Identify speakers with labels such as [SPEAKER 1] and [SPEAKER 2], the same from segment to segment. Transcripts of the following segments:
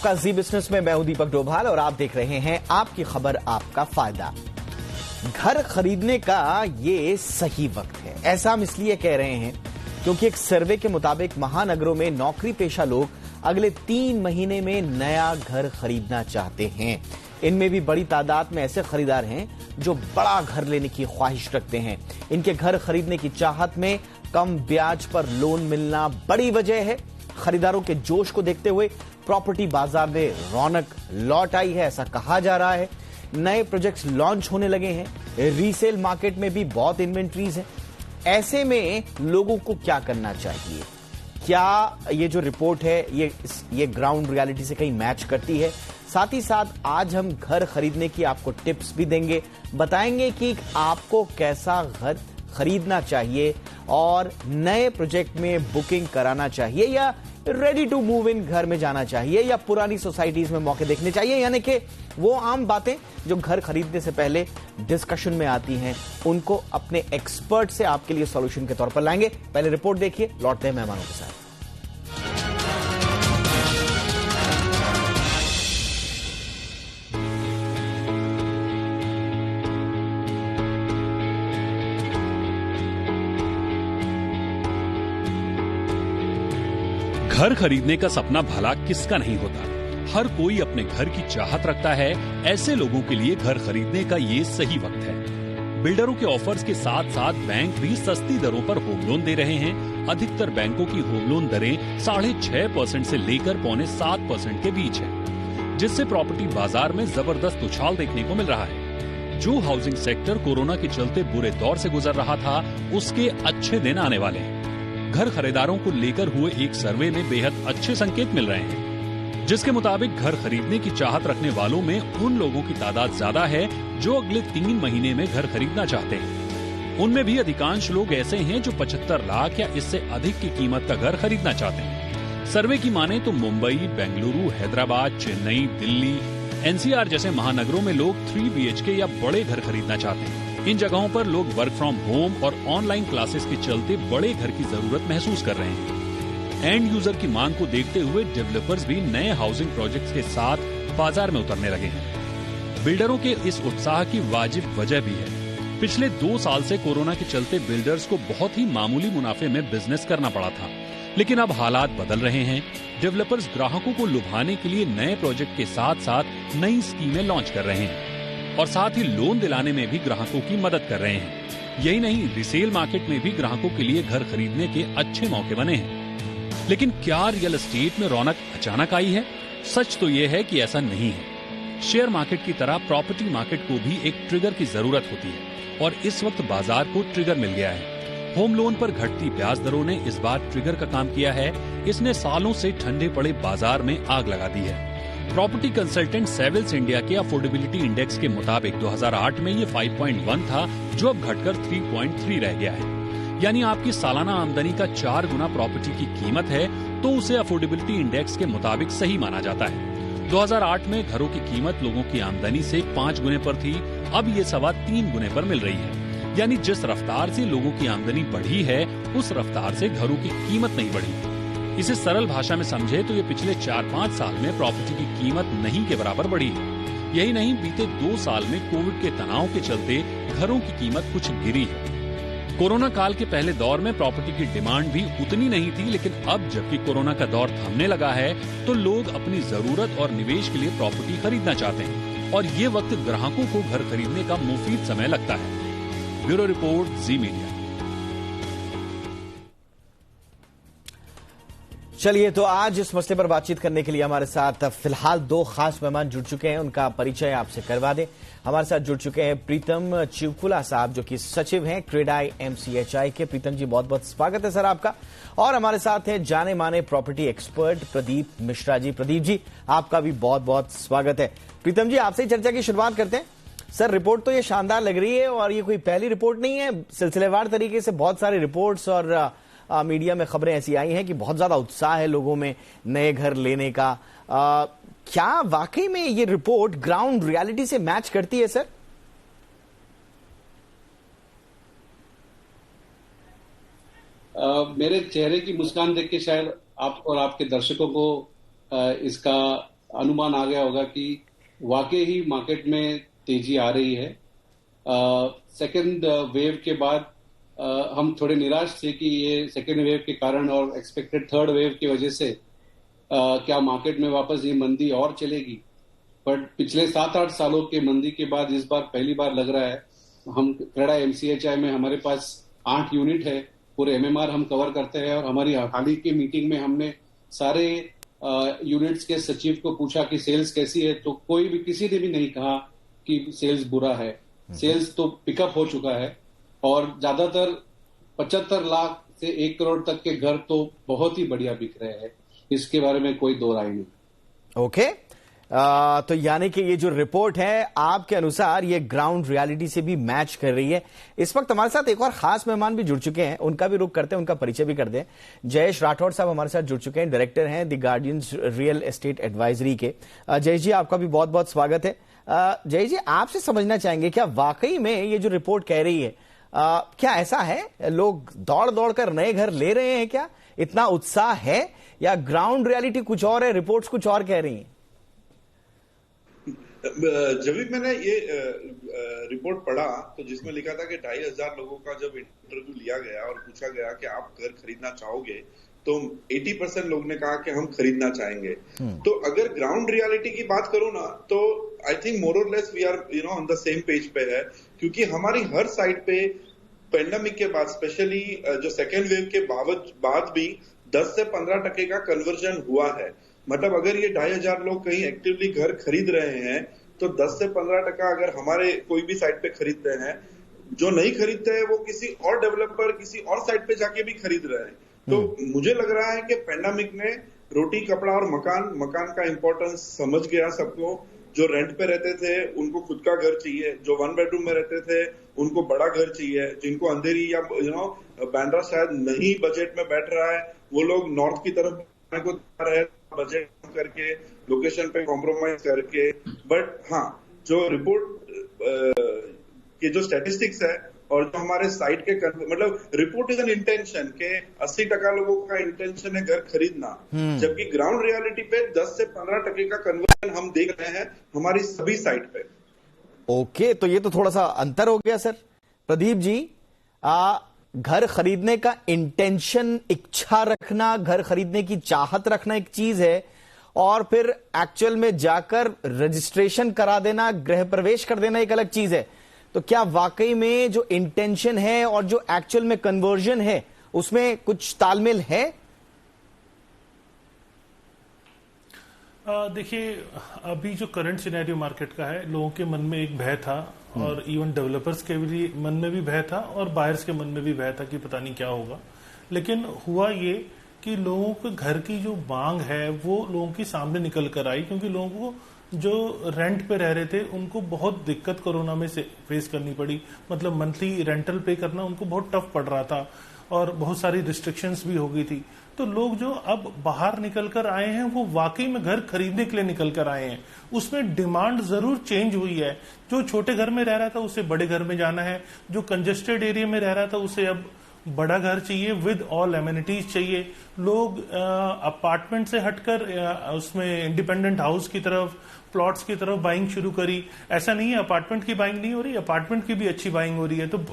[SPEAKER 1] आपका जी बिजनेस में मैं हूं दीपक डोभाल और आप देख रहे हैं आपकी खबर आपका फायदा। घर खरीदने का ये सही वक्त है, ऐसा हम इसलिए कह रहे हैं क्योंकि एक सर्वे के मुताबिक महानगरों में नौकरी पेशा लोग अगले 3 महीने में नया घर खरीदना चाहते हैं। इनमें भी बड़ी तादाद में ऐसे खरीदार हैं जो बड़ा घर लेने की ख्वाहिश रखते हैं। इनके घर खरीदने की चाहत में कम ब्याज पर लोन मिलना बड़ी वजह है। खरीदारों के जोश को देखते हुए प्रॉपर्टी बाजार में रौनक लौट आई है, ऐसा कहा जा रहा है। नए प्रोजेक्ट्स लॉन्च होने लगे हैं, रीसेल मार्केट में भी बहुत इन्वेंट्रीज हैं। ऐसे में लोगों को क्या करना चाहिए? क्या ये जो रिपोर्ट है ये ग्राउंड रियलिटी से कहीं मैच करती है? साथ ही साथ आज हम घर खरीदने की आपको टिप्स भी देंगे, बताएंगे कि आपको कैसा घर खरीदना चाहिए और नए प्रोजेक्ट में बुकिंग कराना चाहिए या रेडी टू मूव इन घर में जाना चाहिए या पुरानी सोसाइटीज में मौके देखने चाहिए। यानी कि वो आम बातें जो घर खरीदने से पहले डिस्कशन में आती हैं, उनको अपने एक्सपर्ट से आपके लिए सॉल्यूशन के तौर पर लाएंगे। पहले रिपोर्ट देखिए, लौटते हैं मेहमानों के साथ।
[SPEAKER 2] घर खरीदने का सपना भला किसका नहीं होता। हर कोई अपने घर की चाहत रखता है। ऐसे लोगों के लिए घर खरीदने का ये सही वक्त है। बिल्डरों के ऑफर्स के साथ साथ बैंक भी सस्ती दरों पर होम लोन दे रहे हैं। अधिकतर बैंकों की होम लोन दरें 6.5% से लेकर 6.25% के बीच है, जिससे प्रॉपर्टी बाजार में जबरदस्त उछाल देखने को मिल रहा है। जो हाउसिंग सेक्टर कोरोना के चलते बुरे दौर से गुजर रहा था, उसके अच्छे दिन आने वाले हैं। घर खरीदारों को लेकर हुए एक सर्वे में बेहद अच्छे संकेत मिल रहे हैं, जिसके मुताबिक घर खरीदने की चाहत रखने वालों में उन लोगों की तादाद ज्यादा है जो अगले 3 महीने में घर खरीदना चाहते हैं। उनमें भी अधिकांश लोग ऐसे हैं जो 75 लाख या इससे अधिक की कीमत का घर खरीदना चाहते हैं। सर्वे की माने तो मुंबई, बेंगलुरु, हैदराबाद, चेन्नई, दिल्ली, एनसीआर जैसे महानगरों में लोग 3 BHK या बड़े घर खरीदना चाहते हैं। इन जगहों पर लोग वर्क फ्रॉम होम और ऑनलाइन क्लासेस के चलते बड़े घर की जरूरत महसूस कर रहे हैं। एंड यूजर की मांग को देखते हुए डेवलपर्स भी नए हाउसिंग प्रोजेक्ट्स के साथ बाजार में उतरने लगे हैं। बिल्डरों के इस उत्साह की वाजिब वजह भी है। पिछले 2 साल से कोरोना के चलते बिल्डर्स को बहुत ही मामूली मुनाफे में बिजनेस करना पड़ा था, लेकिन अब हालात बदल रहे हैं। डेवलपर्स ग्राहकों को लुभाने के लिए नए प्रोजेक्ट के साथ साथ नई स्कीमें लॉन्च कर रहे हैं और साथ ही लोन दिलाने में भी ग्राहकों की मदद कर रहे हैं। यही नहीं, रिसेल मार्केट में भी ग्राहकों के लिए घर खरीदने के अच्छे मौके बने हैं। लेकिन क्या रियल एस्टेट में रौनक अचानक आई है? सच तो यह है कि ऐसा नहीं है। शेयर मार्केट की तरह प्रॉपर्टी मार्केट को भी एक ट्रिगर की जरूरत होती है और इस वक्त बाजार को ट्रिगर मिल गया है। होम लोन पर घटती ब्याज दरों ने इस बार ट्रिगर का काम किया है। इसने सालों से ठंडे पड़े बाजार में आग लगा दी है। प्रॉपर्टी कंसल्टेंट सेविल्स इंडिया के अफोर्डेबिलिटी इंडेक्स के मुताबिक 2008 में ये 5.1 था, जो अब घटकर 3.3 रह गया है। यानी आपकी सालाना आमदनी का 4 गुना प्रॉपर्टी की कीमत है तो उसे अफोर्डेबिलिटी इंडेक्स के मुताबिक सही माना जाता है। 2008 में घरों की कीमत लोगों की आमदनी से 5 गुने पर थी, अब ये 3.25 गुने पर मिल रही है। यानी जिस रफ्तार से लोगों की आमदनी बढ़ी है, उस रफ्तार से घरों की कीमत नहीं बढ़ी। इसे सरल भाषा में समझे तो ये पिछले 4-5 साल में प्रॉपर्टी की कीमत नहीं के बराबर बढ़ी है। यही नहीं, बीते 2 साल में कोविड के तनाव के चलते घरों की कीमत कुछ गिरी है। कोरोना काल के पहले दौर में प्रॉपर्टी की डिमांड भी उतनी नहीं थी, लेकिन अब जबकि कोरोना का दौर थमने लगा है तो लोग अपनी जरूरत और निवेश के लिए प्रॉपर्टी खरीदना चाहते हैं और ये वक्त ग्राहकों को घर खरीदने का मुफीद समय लगता है। ब्यूरो रिपोर्ट, जी मीडिया।
[SPEAKER 1] चलिए, तो आज इस मसले पर बातचीत करने के लिए हमारे साथ फिलहाल 2 खास मेहमान जुड़ चुके हैं। उनका परिचय आपसे करवा दें। हमारे साथ जुड़ चुके हैं प्रीतम चिवकुला साहब, जो कि सचिव हैं क्रेडाई MCHI के। प्रीतम जी, बहुत बहुत स्वागत है सर आपका। और हमारे साथ हैं जाने माने प्रॉपर्टी एक्सपर्ट प्रदीप मिश्रा जी। प्रदीप जी, आपका भी बहुत बहुत स्वागत है। प्रीतम जी, आपसे ही चर्चा की शुरुआत करते हैं। सर, रिपोर्ट तो ये शानदार लग रही है और ये कोई पहली रिपोर्ट नहीं है। सिलसिलेवार तरीके से बहुत सारी रिपोर्ट्स और मीडिया में खबरें ऐसी आई हैं कि बहुत ज्यादा उत्साह है लोगों में नए घर लेने का। क्या वाकई में ये रिपोर्ट ग्राउंड रियलिटी से मैच करती है सर?
[SPEAKER 3] मेरे चेहरे की मुस्कान देख के शायद आपको और आपके दर्शकों को इसका अनुमान आ गया होगा कि वाकई ही मार्केट में तेजी आ रही है। सेकेंड वेव के बाद हम थोड़े निराश थे कि ये सेकेंड वेव के कारण और एक्सपेक्टेड थर्ड वेव की वजह से क्या मार्केट में वापस ये मंदी और चलेगी। बट पिछले 7-8 सालों के मंदी के बाद इस बार पहली बार लग रहा है। हम क्रेडा MCHI में हमारे पास 8 यूनिट है, पूरे MMR हम कवर करते हैं, और हमारी हाल ही की मीटिंग में हमने सारे यूनिट्स के सचिव को पूछा कि सेल्स कैसी है, तो कोई भी किसी ने भी नहीं कहा कि सेल्स बुरा है। सेल्स तो पिकअप हो चुका है, और ज्यादातर 75 लाख से 1 करोड़ तक के घर तो बहुत ही बढ़िया बिक रहे हैं, इसके बारे में कोई दो राय नहीं।
[SPEAKER 1] ओके, तो यानी कि ये जो रिपोर्ट है आपके अनुसार ये ग्राउंड रियलिटी से भी मैच कर रही है। इस वक्त हमारे साथ एक और खास मेहमान भी जुड़ चुके हैं, उनका भी रुख करते हैं, उनका परिचय भी कर दें। जयेश राठौड़ साहब हमारे साथ जुड़ चुके हैं, डायरेक्टर हैं the guardians real estate advisory के। जयेश जी, आपका भी बहुत बहुत स्वागत है। जयेश जी, आपसे समझना चाहेंगे क्या वाकई में ये जो रिपोर्ट कह रही है, क्या ऐसा है लोग दौड़ दौड़ कर नए घर ले रहे हैं, क्या इतना उत्साह है, या ग्राउंड रियलिटी कुछ और है, रिपोर्ट्स कुछ और कह रही हैं?
[SPEAKER 4] जब भी मैंने ये रिपोर्ट पढ़ा तो जिसमें लिखा था कि 2500 लोगों का जब इंटरव्यू लिया गया और पूछा गया कि आप घर खरीदना चाहोगे, तो 80% लोग ने कहा कि हम खरीदना चाहेंगे। तो अगर ग्राउंड रियलिटी की बात करूं ना, तो आई think more or less we are on the same page पे है, क्योंकि हमारी हर साइड पे पेंडेमिक के बाद, स्पेशली जो सेकेंड वेव के बाद भी 10 से 15% का कन्वर्जन हुआ है। मतलब अगर ये 2500 लोग कहीं एक्टिवली घर खरीद रहे हैं, तो 10 से 15% अगर हमारे कोई भी साइट पे खरीदते हैं, जो नहीं खरीदते हैं वो किसी और डेवलपर किसी और साइट पे जाके भी खरीद रहे हैं। तो मुझे लग रहा है कि पेंडेमिक ने रोटी, कपड़ा और मकान का इंपॉर्टेंस समझ गया सबको। जो रेंट पे रहते थे उनको खुद का घर चाहिए, जो 1 बेडरूम में रहते थे उनको बड़ा घर चाहिए, जिनको अंधेरी या बांद्रा शायद नहीं बजट में बैठ रहा है, वो लोग नॉर्थ की तरफ को रहे बजट करके, लोकेशन पे कॉम्प्रोमाइज करके। बट हाँ, जो रिपोर्ट के जो स्टैटिस्टिक्स है और जो हमारे साइट के मतलब रिपोर्ट इज एन इंटेंशन के 80% लोगों का इंटेंशन है घर खरीदना, जबकि ग्राउंड रियलिटी पे 10 से 15% का कन्वर्जन हम देख रहे हैं हमारी सभी साइट पे।
[SPEAKER 1] ओके, तो ये तो थोड़ा सा अंतर हो गया सर। प्रदीप जी, घर खरीदने का इंटेंशन, इच्छा रखना, घर खरीदने की चाहत रखना एक चीज है, और फिर एक्चुअल में जाकर रजिस्ट्रेशन करा देना, गृह प्रवेश कर देना एक अलग चीज है। तो क्या वाकई में जो इंटेंशन है और जो एक्चुअल में कन्वर्जन है उसमें कुछ तालमेल है?
[SPEAKER 5] देखिए, अभी जो करंट सिनेरियो मार्केट का है, लोगों के मन में एक भय था, और इवन डेवलपर्स के भी मन में भी भय था, और बायर्स के मन में भी भय था कि पता नहीं क्या होगा। लेकिन हुआ ये कि लोगों के घर की जो मांग है वो लोगों के सामने निकल कर आई, क्योंकि लोगों को जो रेंट पे रह रहे थे उनको बहुत दिक्कत कोरोना में से फेस करनी पड़ी। मतलब मंथली रेंटल पे करना उनको बहुत टफ पड़ रहा था, और बहुत सारी रिस्ट्रिक्शंस भी हो गई थी। तो लोग जो अब बाहर निकल कर आए हैं वो वाकई में घर खरीदने के लिए निकल कर आए हैं। उसमें डिमांड जरूर चेंज हुई है। जो छोटे घर में रह रहा था उसे बड़े घर में जाना है, जो कंजेस्टेड एरिया में रह रहा था उसे अब बड़ा घर चाहिए विद ऑल एमिनिटीज चाहिए। लोग अपार्टमेंट से हटकर उसमें इंडिपेंडेंट हाउस की तरफ, प्लॉट्स की तरफ बाइंग शुरू करी। ऐसा नहीं है अपार्टमेंट की बाइंग नहीं हो रही, अपार्टमेंट की भी अच्छी बाइंग हो रही है। तो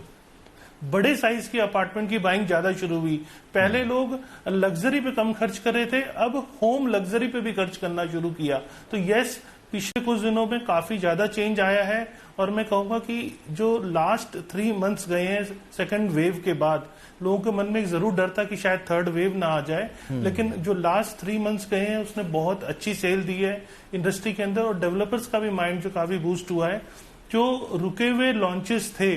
[SPEAKER 5] बड़े साइज की अपार्टमेंट की बाइंग ज्यादा शुरू हुई। पहले लोग लग्जरी पे कम खर्च कर रहे थे, अब होम लग्जरी पे भी खर्च करना शुरू किया। तो यस, पिछले कुछ दिनों में काफी ज्यादा चेंज आया है, और मैं कहूंगा कि जो लास्ट 3 मंथ्स गए हैं सेकंड वेव के बाद, लोगों के मन में एक जरूर डर था कि शायद थर्ड वेव ना आ जाए, लेकिन जो लास्ट 3 मंथ्स गए हैं उसने बहुत अच्छी सेल दी है इंडस्ट्री के अंदर, और डेवलपर्स का भी माइंड जो काफी बूस्ट हुआ है। जो रुके हुए लॉन्चेस थे,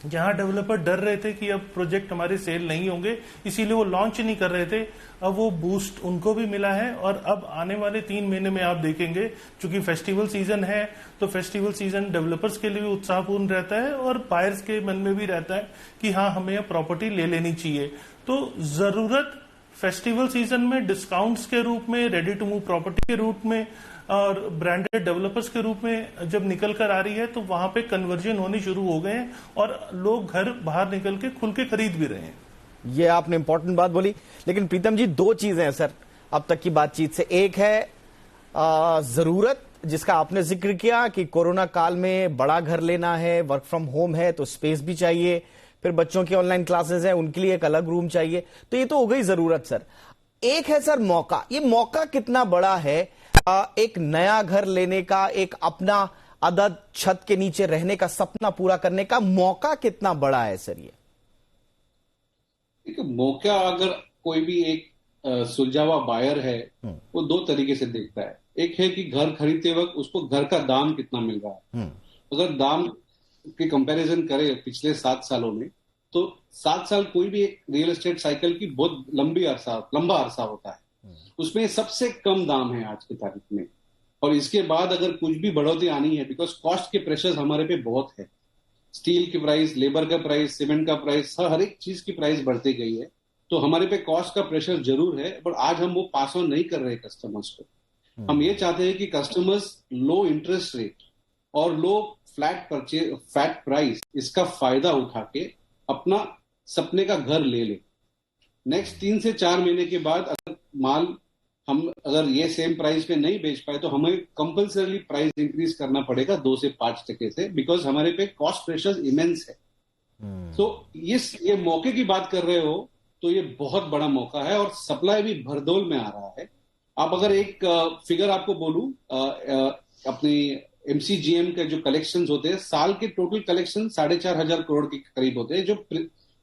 [SPEAKER 5] जहां डेवलपर डर रहे थे कि अब प्रोजेक्ट हमारे सेल नहीं होंगे, इसीलिए वो लॉन्च नहीं कर रहे थे, अब वो बूस्ट उनको भी मिला है। और अब आने वाले 3 महीने में आप देखेंगे, चूंकि फेस्टिवल सीजन है, तो फेस्टिवल सीजन डेवलपर्स के लिए भी उत्साहपूर्ण रहता है, और बायर्स के मन में भी रहता है कि हाँ, हमें यह प्रॉपर्टी ले लेनी चाहिए। तो जरूरत फेस्टिवल सीजन में डिस्काउंट्स के रूप में, रेडी टू मूव प्रॉपर्टी के रूप में, और ब्रांडेड डेवलपर्स के रूप में जब निकल कर आ रही है, तो वहां पे कन्वर्जन होने शुरू हो गए हैं, और लोग घर बाहर निकल के खुल के खरीद भी रहे हैं।
[SPEAKER 1] ये आपने इंपॉर्टेंट बात बोली। लेकिन प्रीतम जी, 2 चीजें हैं सर अब तक की बातचीत से। एक है जरूरत जिसका आपने जिक्र किया कि कोरोना काल में बड़ा घर लेना है, वर्क फ्रॉम होम है तो स्पेस भी चाहिए, फिर बच्चों की ऑनलाइन क्लासेस है उनके लिए एक अलग रूम चाहिए, तो ये तो हो गई जरूरत सर। एक है सर मौका, ये मौका कितना बड़ा है एक नया घर लेने का, एक अपना अदद छत के नीचे रहने का सपना पूरा करने का मौका कितना बड़ा है सर? ये
[SPEAKER 3] मौका अगर कोई भी एक सुलझा हुआ बायर है वो दो तरीके से देखता है। एक है कि घर खरीदते वक्त उसको घर का दाम कितना मिल रहा है। अगर दाम के कंपैरिजन करें पिछले 7 सालों में, तो 7 साल कोई भी एक रियल एस्टेट साइकिल की बहुत लंबा अरसा होता है। उसमें सबसे कम दाम है आज की तारीख में, और इसके बाद अगर कुछ भी बढ़ोतरी आनी है, बिकॉज कॉस्ट के प्रेशर हमारे पे बहुत है। स्टील की प्राइस, लेबर का प्राइस, सीमेंट का प्राइस, हर एक चीज की प्राइस बढ़ती गई है, तो हमारे पे कॉस्ट का प्रेशर जरूर है। बट आज हम वो पास ऑन नहीं कर रहे कस्टमर्स को। हम ये चाहते हैं कि कस्टमर्स लो इंटरेस्ट रेट और लो फ्लैट प्राइस इसका फायदा उठा के अपना सपने का घर ले ले। नेक्स्ट 3 से 4 महीने के बाद अगर माल हम अगर ये सेम प्राइस पे नहीं बेच पाए तो हमें कंपल्सरी प्राइस इंक्रीज करना पड़ेगा 2 से 5% से, बिकॉज हमारे पे कॉस्ट प्रेशर इमेंस है। तो ये मौके की बात कर रहे हो तो ये बहुत बड़ा मौका है, और सप्लाई भी भरदौल में आ रहा है। आप अगर एक फिगर आपको बोलूं, अपनी एमसीजीएम के जो कलेक्शंस होते हैं, साल के टोटल कलेक्शन 4,500 करोड़ के करीब होते हैं। जो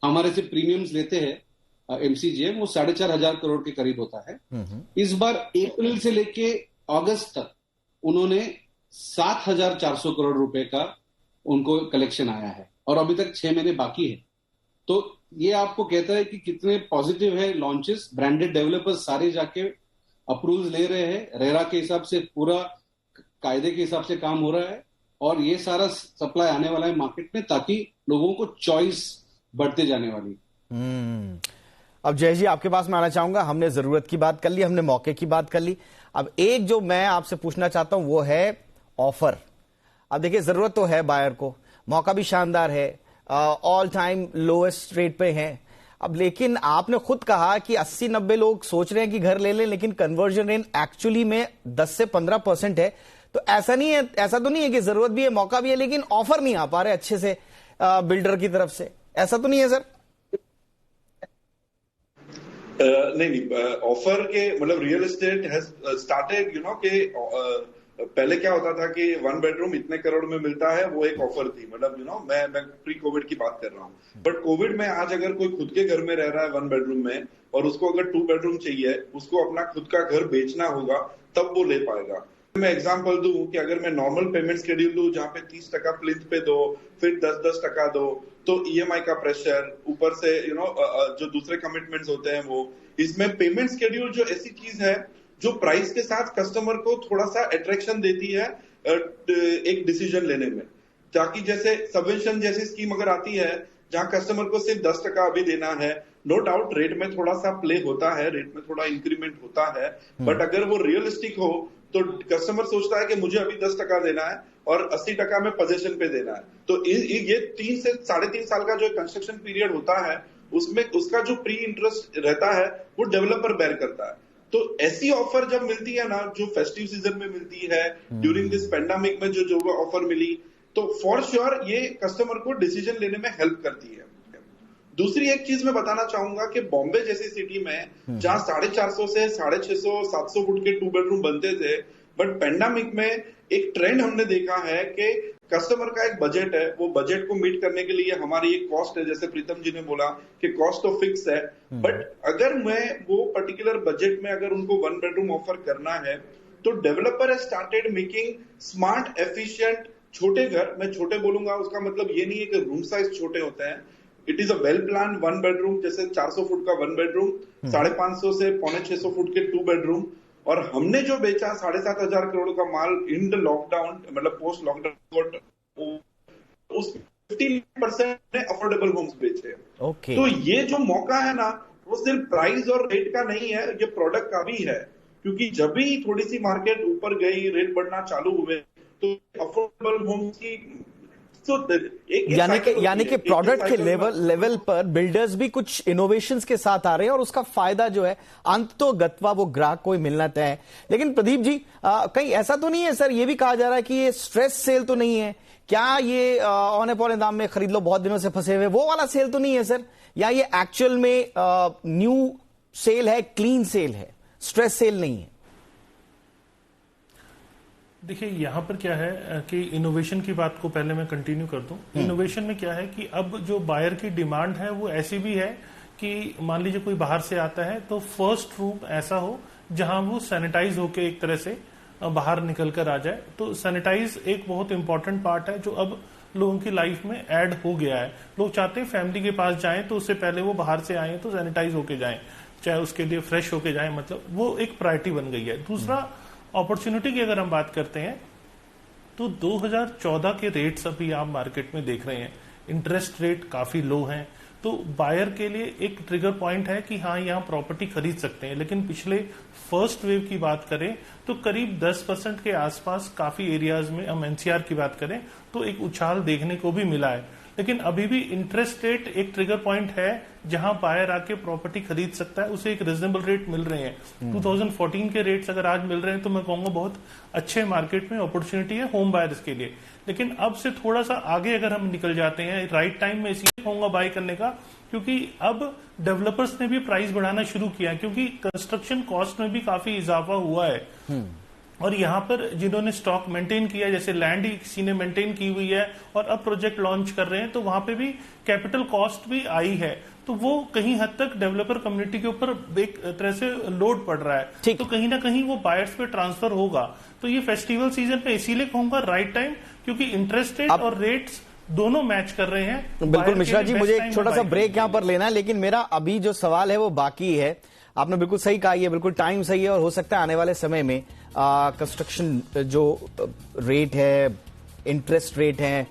[SPEAKER 3] हमारे से प्रीमियम्स लेते हैं एमसीजीएम, वो 4,500 करोड़ के करीब होता है। इस बार अप्रैल से लेके अगस्त तक उन्होंने 7,400 करोड़ रुपए का उनको कलेक्शन आया है, और अभी तक 6 महीने बाकी है। तो ये आपको कहता है कि कितने पॉजिटिव है लॉन्चेस। ब्रांडेड डेवलपर्स सारे जाके अप्रूवल ले रहे हैं, रेरा के हिसाब से पूरा कायदे के हिसाब से काम हो रहा है, और ये सारा सप्लाई आने वाला है मार्केट में, ताकि लोगों को चॉइस बढ़ते जाने वाली।
[SPEAKER 1] अब जय जी आपके पास मैं आना चाहूंगा। हमने जरूरत की बात कर ली, हमने मौके की बात कर ली। अब एक जो मैं आपसे पूछना चाहता हूं वो है ऑफर। अब देखिए जरूरत तो है बायर को, मौका भी शानदार है, ऑल टाइम लोएस्ट रेट पे है। अब लेकिन आपने खुद कहा कि 80-90 लोग सोच रहे हैं कि घर ले लें, लेकिन कन्वर्जन रेट एक्चुअली में 10 से 15% है। तो ऐसा नहीं है, ऐसा तो नहीं है कि जरूरत भी है, मौका भी है, लेकिन ऑफर नहीं आ पा रहे अच्छे से बिल्डर की तरफ से, ऐसा तो नहीं है सर?
[SPEAKER 4] नहीं, ऑफर के मतलब रियल एस्टेट हैज स्टार्टेड कि पहले क्या होता था कि 1 बेडरूम इतने करोड़ में मिलता है, वो एक ऑफर थी। मतलब मैं प्री कोविड की बात कर रहा हूँ। बट कोविड में आज अगर कोई खुद के घर में रह रहा है 1 बेडरूम में, और उसको अगर 2 बेडरूम चाहिए, उसको अपना खुद का घर बेचना होगा, तब वो ले पाएगा। मैं एग्जांपल दूं कि अगर मैं नॉर्मल पेमेंट शेड्यूल दूं जहां पे 30% प्लिंथ पे दो, फिर 10% दो, तो ईएमआई का प्रेशर, ऊपर से जो दूसरे कमिटमेंट्स होते हैं, वो इसमें पेमेंट शेड्यूल जो ऐसी चीज है जो प्राइस के साथ कस्टमर को थोड़ा सा अट्रैक्शन देती है एक डिसीजन लेने में। ताकि जैसे सबवेंशन जैसी स्कीम अगर आती है जहां कस्टमर को सिर्फ 10% अभी देना है, नो डाउट रेट में थोड़ा सा प्ले होता है, रेट में थोड़ा इंक्रीमेंट होता है, बट अगर वो रियलिस्टिक हो तो कस्टमर सोचता है कि मुझे अभी 10% देना है और 80% में पोजीशन पे देना है। तो ये 3 से 3.5 साल का जो कंस्ट्रक्शन पीरियड होता है, उसमें उसका जो प्री इंटरेस्ट रहता है वो डेवलपर बेयर करता है। तो ऐसी ऑफर जब मिलती है ना, जो फेस्टिव सीजन में मिलती है, ड्यूरिंग दिस पेंडेमिक में जो ऑफर मिली, तो फॉर श्योर ये कस्टमर को डिसीजन लेने में हेल्प करती है। दूसरी एक चीज मैं बताना चाहूंगा कि बॉम्बे जैसी सिटी में जहां 450 से 650, 700 फुट के 2 बेडरूम बनते थे, बट पेंडेमिक में एक ट्रेंड हमने देखा है कि कस्टमर का एक बजट है, वो बजट को मीट करने के लिए हमारी एक कॉस्ट है, जैसे प्रीतम जी ने बोला कि कॉस्ट तो फिक्स है, बट अगर मैं वो पर्टिकुलर बजट में अगर उनको 1 बेडरूम ऑफर करना है, तो developer has started making smart efficient छोटे घर। मैं छोटे बोलूंगा, उसका मतलब ये नहीं है कि रूम साइज छोटे होते हैं। It is a well plan 1 bedroom, जैसे 400 फुट का 1 बेडरूम, 550 से 650 फुट के 2 बेडरूम। और हमने जो बेचा 7,500 करोड़ का माल इन द लॉकडाउन, मतलब पोस्ट लॉकडाउन, उस 15% ने अफोर्डेबल होम्स बेचे। तो ये जो मौका है ना, वो सिर्फ प्राइस और रेट का नहीं है, ये प्रोडक्ट का भी है। क्योंकि जब भी थोड़ी सी मार्केट ऊपर गई, रेट बढ़ना चालू हुए, तो अफोर्डेबल होम्स की तो
[SPEAKER 1] यानी कि प्रोडक्ट के लेवल पर बिल्डर्स भी कुछ इनोवेशंस के साथ आ रहे हैं और उसका फायदा जो है अंत तो गत्वा वो ग्राहक को ही मिलना तय है। लेकिन प्रदीप जी, कहीं ऐसा तो नहीं है सर, ये भी कहा जा रहा है कि ये स्ट्रेस सेल तो नहीं है क्या, ये औने पौने दाम में खरीद लो, बहुत दिनों से फंसे हुए, वो वाला सेल तो नहीं है सर? या ये एक्चुअल में न्यू सेल है, क्लीन सेल है, स्ट्रेस सेल नहीं है?
[SPEAKER 5] देखिए यहां पर क्या है कि इनोवेशन की बात को पहले मैं कंटिन्यू कर दूं। इनोवेशन में क्या है कि अब जो बायर की डिमांड है वो ऐसी भी है कि मान लीजिए कोई बाहर से आता है तो फर्स्ट रूम ऐसा हो जहां वो सैनिटाइज होके एक तरह से बाहर निकल कर आ जाए। तो सैनिटाइज एक बहुत इंपॉर्टेंट पार्ट है जो अब लोगों की लाइफ में ऐड हो गया है। लोग चाहते हैं फैमिली के पास जाएं तो उससे पहले वो बाहर से आए तो सैनिटाइज होके जाएं, चाहे उसके लिए फ्रेश होके जाएं, मतलब वो एक प्रायोरिटी बन गई है। दूसरा, अपॉर्चुनिटी की अगर हम बात करते हैं तो 2014 के रेट्स अभी आप मार्केट में देख रहे हैं, इंटरेस्ट रेट काफी लो हैं, तो बायर के लिए एक ट्रिगर पॉइंट है कि हाँ यहाँ प्रॉपर्टी खरीद सकते हैं। लेकिन पिछले फर्स्ट वेव की बात करें तो करीब 10% के आसपास काफी एरियाज में, हम एनसीआर की बात करें तो एक उछाल देखने को भी मिला है। लेकिन अभी भी इंटरेस्ट रेट एक ट्रिगर पॉइंट है जहां बायर आके प्रॉपर्टी खरीद सकता है, उसे एक रिजनेबल रेट मिल रहे हैं। 2014 के रेट्स अगर आज मिल रहे हैं तो मैं कहूंगा बहुत अच्छे मार्केट में अपॉर्चुनिटी है होम बायर्स के लिए। लेकिन अब से थोड़ा सा आगे अगर हम निकल जाते हैं, राइट टाइम में इसलिए कहूंगा बाय करने का क्योंकि अब डेवलपर्स ने भी प्राइस बढ़ाना शुरू किया, क्योंकि कंस्ट्रक्शन कॉस्ट में भी काफी इजाफा हुआ है। और यहाँ पर जिन्होंने स्टॉक मेंटेन किया, जैसे लैंड ही किसी ने मेंटेन की हुई है और अब प्रोजेक्ट लॉन्च कर रहे हैं, तो वहां पे भी कैपिटल कॉस्ट भी आई है, तो वो कहीं हद तक डेवलपर कम्युनिटी के ऊपर एक तरह से लोड पड़ रहा है, तो कहीं ना कहीं वो बायर्स पे ट्रांसफर होगा। तो ये फेस्टिवल सीजन पे इसीलिए कहूंगा राइट टाइम, क्योंकि इंटरेस्ट रेट और रेट्स दोनों मैच कर रहे हैं।
[SPEAKER 1] बिल्कुल मिश्रा जी, मुझे एक छोटा सा ब्रेक यहाँ पर लेना है, लेकिन मेरा अभी जो सवाल है वो बाकी है। आपने बिल्कुल सही कहा, ये बिल्कुल टाइम सही है और हो सकता है आने वाले समय में कंस्ट्रक्शन जो रेट है, इंटरेस्ट रेट है,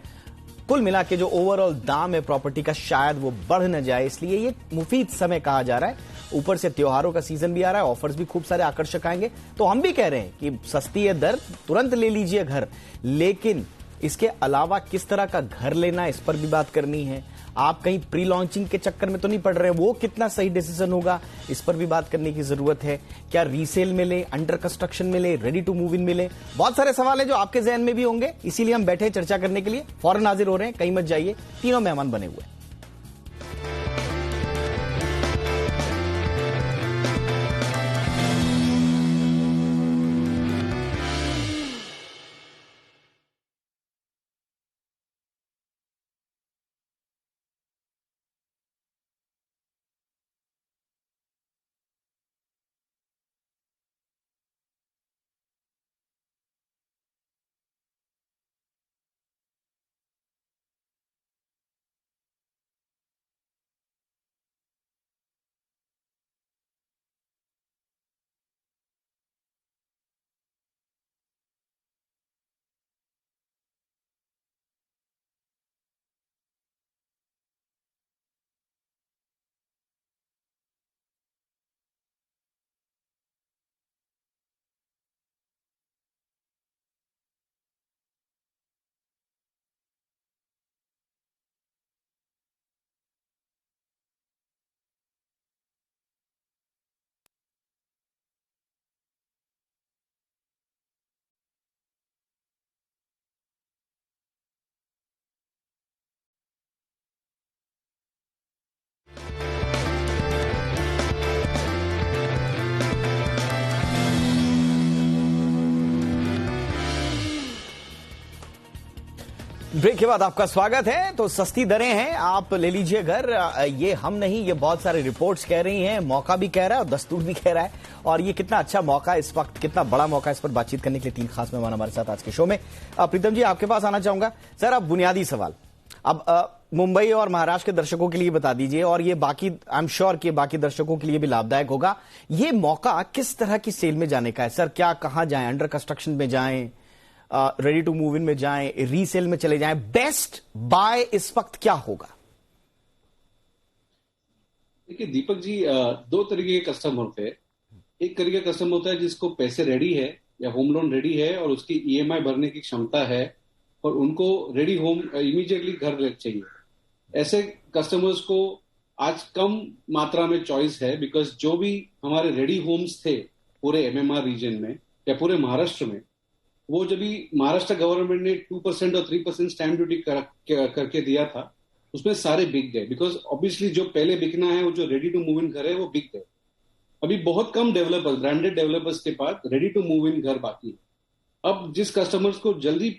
[SPEAKER 1] कुल मिला के जो ओवरऑल दाम है प्रॉपर्टी का शायद वो बढ़ न जाए, इसलिए ये मुफीद समय कहा जा रहा है। ऊपर से त्योहारों का सीजन भी आ रहा है, ऑफर्स भी खूब सारे आकर्षक आएंगे, तो हम भी कह रहे हैं कि सस्ती है दर, तुरंत ले लीजिए घर। लेकिन इसके अलावा किस तरह का घर लेना, इस पर भी बात करनी है। आप कहीं प्री लॉन्चिंग के चक्कर में तो नहीं पड़ रहे, वो कितना सही डिसीजन होगा, इस पर भी बात करने की जरूरत है। क्या रीसेल मिले, अंडर कंस्ट्रक्शन मिले, रेडी टू मूव इन मिले, बहुत सारे सवाल है जो आपके जहन में भी होंगे, इसीलिए हम बैठे चर्चा करने के लिए। फौरन हाजिर हो रहे हैं, कहीं मत जाइए, तीनों मेहमान बने हुए हैं। ब्रेक के बाद आपका स्वागत है। तो सस्ती दरें हैं, आप ले लीजिए घर। ये हम नहीं, ये बहुत सारी रिपोर्ट्स कह रही हैं, मौका भी कह रहा है और दस्तूर भी कह रहा है। और ये कितना अच्छा मौका है इस वक्त, कितना बड़ा मौका है, इस पर बातचीत करने के लिए 3 खास मेहमान हमारे साथ आज के शो में। प्रीतम जी, आपके पास आना चाहूंगा। सर, अब बुनियादी सवाल, अब मुंबई और महाराष्ट्र के दर्शकों के लिए बता दीजिए, और ये बाकी आई एम श्योर कि बाकी दर्शकों के लिए भी लाभदायक होगा। ये मौका किस तरह की सेल में जाने का है सर? क्या, कहां जाएं? अंडर कंस्ट्रक्शन में जाएं, रेडी टू मूव इन में जाएं, रीसेल में चले जाएं? बेस्ट बाय इस वक्त क्या होगा?
[SPEAKER 3] देखिए दीपक जी, 2 तरीके के कस्टमर होते हैं। एक तरीके का कस्टमर होता है जिसको पैसे रेडी है या होम लोन रेडी है और उसकी ईएमआई भरने की क्षमता है, और उनको रेडी होम इमीडिएटली घर चाहिए, ऐसे कस्टमर्स को आज कम मात्रा में चॉइस है, बिकॉज जो भी हमारे रेडी होम्स थे पूरे एमएमआर रीजन में या पूरे महाराष्ट्र में, वो जब भी महाराष्ट्र गवर्नमेंट ने 2% और 3% स्टैम्प ड्यूटी करके दिया था, उसमें सारे बिक गए, बिकॉज ऑब्वियसली जो पहले बिकना है वो जो रेडी टू मूव इन घर है वो बिक गए। अभी बहुत कम डेवलपर्स, ब्रांडेड डेवलपर्स के पास रेडी टू मूव इन घर बाकी है। अब जिस कस्टमर्स को जल्दी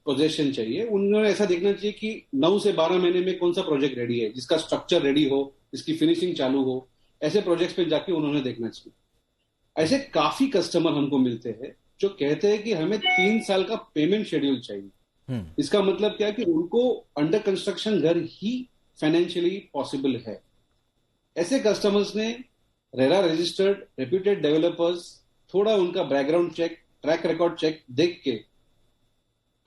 [SPEAKER 3] पोजेशन चाहिए, उन्होंने ऐसा देखना चाहिए कि 9 से 12 महीने में कौन सा प्रोजेक्ट रेडी है, जिसका स्ट्रक्चर रेडी हो, जिसकी फिनिशिंग चालू हो, ऐसे प्रोजेक्ट्स पे जाके उन्होंने देखना चाहिए। ऐसे काफी कस्टमर हमको मिलते हैं जो कहते हैं कि हमें 3 साल का पेमेंट शेड्यूल चाहिए। इसका मतलब क्या है कि उनको अंडर कंस्ट्रक्शन घर ही फाइनेंशियली पॉसिबल है। ऐसे कस्टमर्स ने रेरा रजिस्टर्ड रेप्यूटेड डेवलपर्स, थोड़ा उनका background check, track record check देख के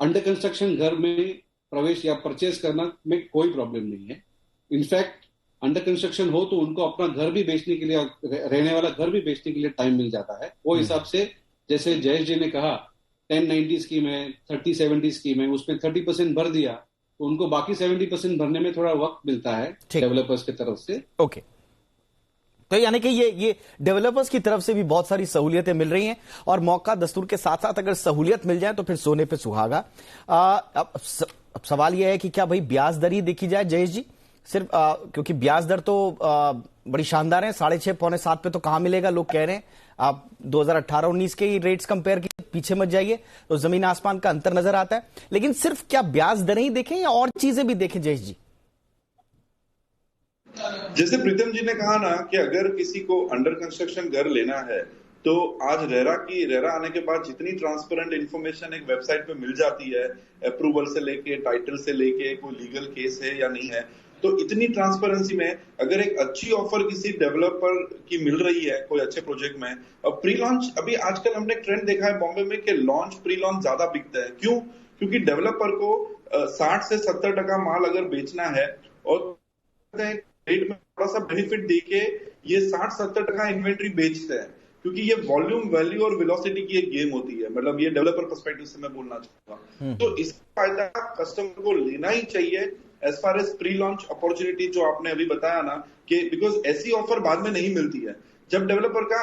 [SPEAKER 3] अंडर कंस्ट्रक्शन घर में प्रवेश या परचेज करना में कोई प्रॉब्लम नहीं है। इनफैक्ट अंडर कंस्ट्रक्शन हो तो उनको अपना घर भी बेचने के लिए, रहने वाला घर भी बेचने के लिए टाइम मिल जाता है। वो हिसाब से जैसे जयेश जी ने कहा 10-90 स्कीम है, 30-70 स्कीम है, उसमें 30% भर दिया तो उनको बाकी 70% भरने में थोड़ा वक्त मिलता है डेवलपर्स की तरफ से।
[SPEAKER 1] ओके, तो यानी कि ये डेवलपर्स की तरफ से भी बहुत सारी सहूलियतें मिल रही हैं, और मौका दस्तूर के साथ साथ अगर सहूलियत मिल जाए तो फिर सोने पे सुहागा। अब सवाल यह है कि क्या भाई ब्याज दर ही देखी जाए जयेश जी सिर्फ, क्योंकि ब्याज दर तो बड़ी शानदार है, 6.5-7 पे तो कहां मिलेगा, लोग कह रहे हैं। आप 2018-19 के ही रेट्स कंपेयर किए, पीछे मत जाइए तो जमीन आसमान का अंतर नजर आता है। लेकिन सिर्फ क्या ब्याज दरें ही देखें या और चीजें भी देखें जयेश जी?
[SPEAKER 4] जैसे प्रीतम जी ने कहा ना कि अगर किसी को अंडर कंस्ट्रक्शन घर लेना है तो आज रेरा आने के बाद जितनी ट्रांसपेरेंट इंफॉर्मेशन एक वेबसाइट पे मिल जाती है, अप्रूवल से लेके टाइटल से लेके कोई लीगल केस है या नहीं है, तो इतनी ट्रांसपेरेंसी में अगर एक अच्छी ऑफर किसी डेवलपर की मिल रही है कोई अच्छे प्रोजेक्ट में, और प्री लॉन्च, अभी आजकल हमने ट्रेंड देखा है बॉम्बे में कि लॉन्च प्री लॉन्च ज्यादा बिकता है। क्यों? क्योंकि डेवलपर को 60 से 70% माल अगर बेचना है और रेट में थोड़ा सा बेनिफिट देके ये 60-70% इन्वेंट्री बेचते हैं, क्योंकि ये वॉल्यूम, वैल्यू और वेलोसिटी की एक गेम होती है। मतलब ये डेवलपर पर्सपेक्टिव से मैं बोलना चाहूंगा। तो इसका फायदा कस्टमर को लेना ही चाहिए as far as pre launch opportunity जो आपने अभी बताया ना, कि बिकॉज ऐसी ऑफर बाद में नहीं मिलती है। जब डेवलपर का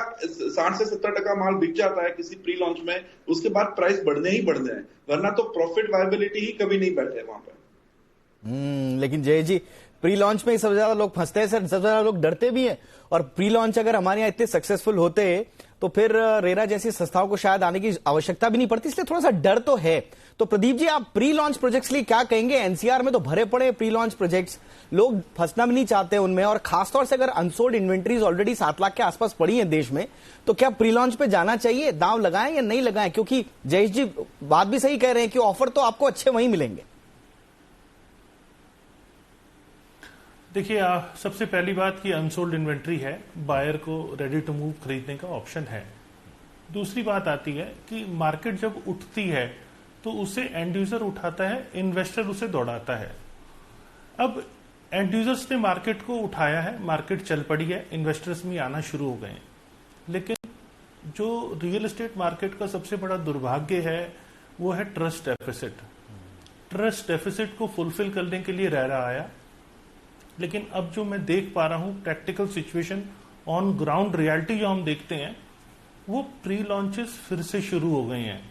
[SPEAKER 4] 60 से 70% माल बिक जाता है किसी प्री लॉन्च में, उसके बाद प्राइस बढ़ने ही बढ़ने हैं, वरना तो प्रॉफिट वायबिलिटी ही कभी नहीं बैठे वहां पे।
[SPEAKER 1] लेकिन जय जी, प्री लॉन्च में ही सबसे ज्यादा लोग फंसते हैं सर, सबसे ज्यादा लोग डरते भी हैं। और प्री लॉन्च अगर हमारे यहाँ इतने सक्सेसफुल होते तो फिर रेरा जैसी संस्थाओं को शायद आने की आवश्यकता भी नहीं पड़ती, इसलिए थोड़ा सा डर तो है। तो प्रदीप जी, आप प्री लॉन्च प्रोजेक्ट्स लिए क्या कहेंगे? एनसीआर में तो भरे पड़े प्री लॉन्च प्रोजेक्ट्स, लोग फंसना भी नहीं चाहते उनमें, और खासतौर से अगर अनसोल्ड इन्वेंट्रीज ऑलरेडी 7 लाख के आसपास पड़ी है देश में, तो क्या प्री लॉन्च पे जाना चाहिए? दांव लगाएं या नहीं लगाएं? क्योंकि जयेश जी बात भी सही कह रहे हैं कि ऑफर तो आपको अच्छे वहीं मिलेंगे।
[SPEAKER 5] देखिए, सबसे पहली बात कि अनसोल्ड इन्वेंट्री है, बायर को रेडी टू मूव खरीदने का ऑप्शन है। दूसरी बात आती है कि मार्केट जब उठती है तो उसे एंड यूजर उठाता है, इन्वेस्टर उसे दौड़ाता है। अब एंड यूजर्स ने मार्केट को उठाया है, मार्केट चल पड़ी है, इन्वेस्टर्स भी आना शुरू हो गए। लेकिन जो रियल एस्टेट मार्केट का सबसे बड़ा दुर्भाग्य है वो है ट्रस्ट डेफिसिट। ट्रस्ट डेफिसिट को फुलफिल करने के लिए रेरा आया, लेकिन अब जो मैं देख पा रहा हूं practical situation, on ground reality जो हम देखते हैं, वो प्री लॉन्चेस फिर से शुरू हो गए हैं।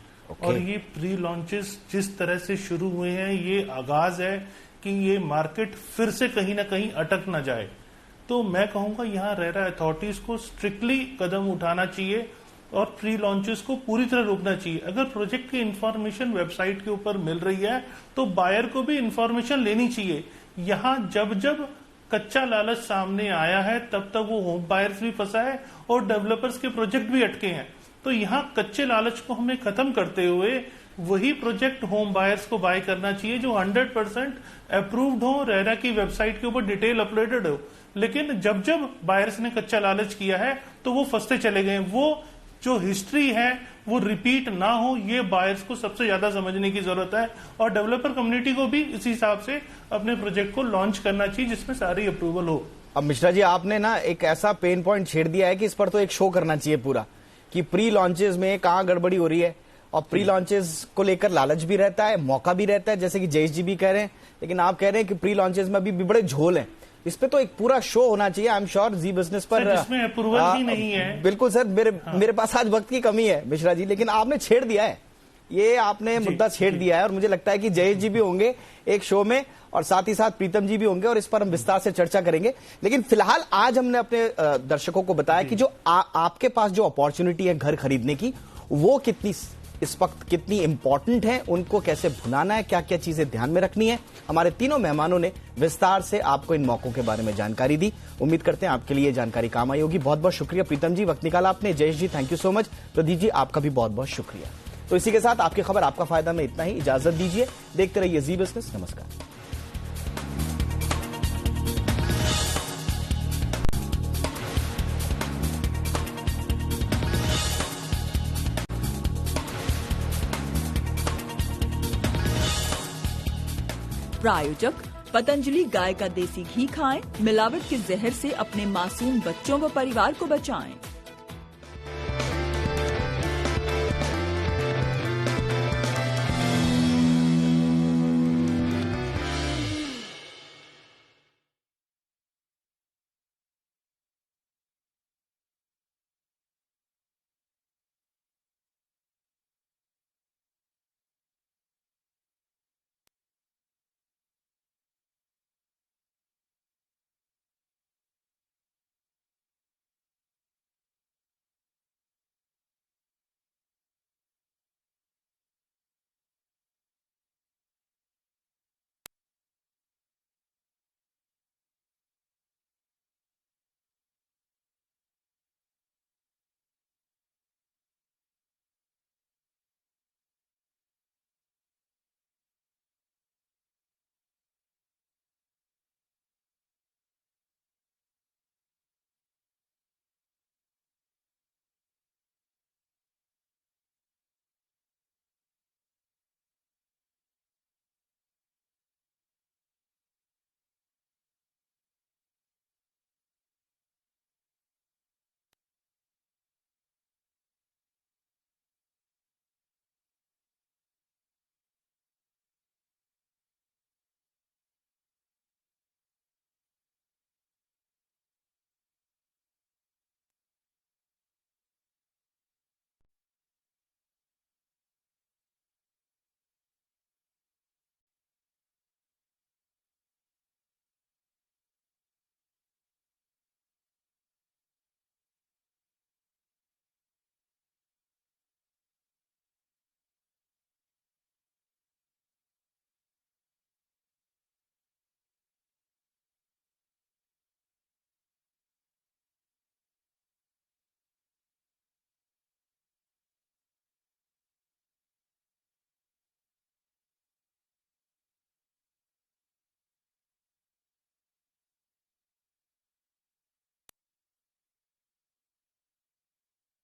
[SPEAKER 5] और ये प्री लॉन्चेस जिस तरह से शुरू हुए हैं, ये आगाज है कि ये मार्केट फिर से कहीं ना कहीं अटक ना जाए। तो मैं कहूंगा यहाँ रेरा अथॉरिटीज को स्ट्रिक्टली कदम उठाना चाहिए और प्री लॉन्चेस को पूरी तरह रोकना चाहिए। अगर प्रोजेक्ट की इंफॉर्मेशन वेबसाइट के ऊपर मिल रही है तो बायर को भी इंफॉर्मेशन लेनी चाहिए। यहाँ जब जब कच्चा लालच सामने आया है तब तक वो होम बायर्स भी फंसा है और डेवलपर्स के प्रोजेक्ट भी अटके हैं। तो यहाँ कच्चे लालच को हमें खत्म करते हुए वही प्रोजेक्ट होम बायर्स को बाय करना चाहिए जो 100% अप्रूव्ड हो, रेरा की वेबसाइट के ऊपर डिटेल अपलोडेड हो। लेकिन जब जब बायर्स ने कच्चा लालच किया है तो वो फंसते चले गए। वो जो हिस्ट्री है वो रिपीट ना हो, ये बायर्स को सबसे ज्यादा समझने की जरूरत है। और डेवलपर कम्युनिटी को भी इस हिसाब से अपने प्रोजेक्ट को लॉन्च करना चाहिए जिसमें सारी अप्रूवल हो।
[SPEAKER 1] अब मिश्रा जी, आपने ना एक ऐसा पेन पॉइंट छेड़ दिया है कि इस पर तो एक शो करना चाहिए पूरा, कि प्री लॉन्चेस में कहां गड़बड़ी हो रही है और प्री लॉन्चेस को लेकर लालच भी रहता है, मौका भी रहता है, जैसे कि जयेश जी भी कह रहे हैं। लेकिन आप कह रहे हैं कि प्री लॉन्चेस में अभी भी बड़े झोल हैं, इस पे तो एक पूरा शो होना चाहिए। I am sure ji business पर
[SPEAKER 5] इसमें अप्रूवल ही नहीं है।
[SPEAKER 1] बिल्कुल सर, मेरे पास आज वक्त की कमी है मिश्रा जी, लेकिन आपने छेड़ दिया है, ये आपने मुद्दा छेड़ दिया है। और मुझे लगता है कि जयेश जी भी होंगे एक शो में और साथ ही साथ प्रीतम जी भी होंगे और इस पर हम विस्तार से चर्चा करेंगे। लेकिन फिलहाल आज हमने अपने दर्शकों को बताया कि जो आपके पास जो अपॉर्चुनिटी है घर खरीदने की, वो कितनी इस वक्त कितनी इंपॉर्टेंट है, उनको कैसे भुनाना है, क्या क्या चीजें ध्यान में रखनी है। हमारे तीनों मेहमानों ने विस्तार से आपको इन मौकों के बारे में जानकारी दी। उम्मीद करते हैं आपके लिए जानकारी काम आई होगी। बहुत बहुत शुक्रिया प्रीतम जी, वक्त निकाला आपने। Jayesh ji thank you so much. Pradeep ji आपका भी बहुत बहुत शुक्रिया। तो इसी के साथ आपकी खबर आपका फायदा में इतना ही, इजाजत दीजिए। देखते रहिए जी बिजनेस। नमस्कार।
[SPEAKER 6] प्रायोजक पतंजलि गाय का देसी घी खाएं, मिलावट के जहर से अपने मासूम बच्चों व परिवार को बचाएं।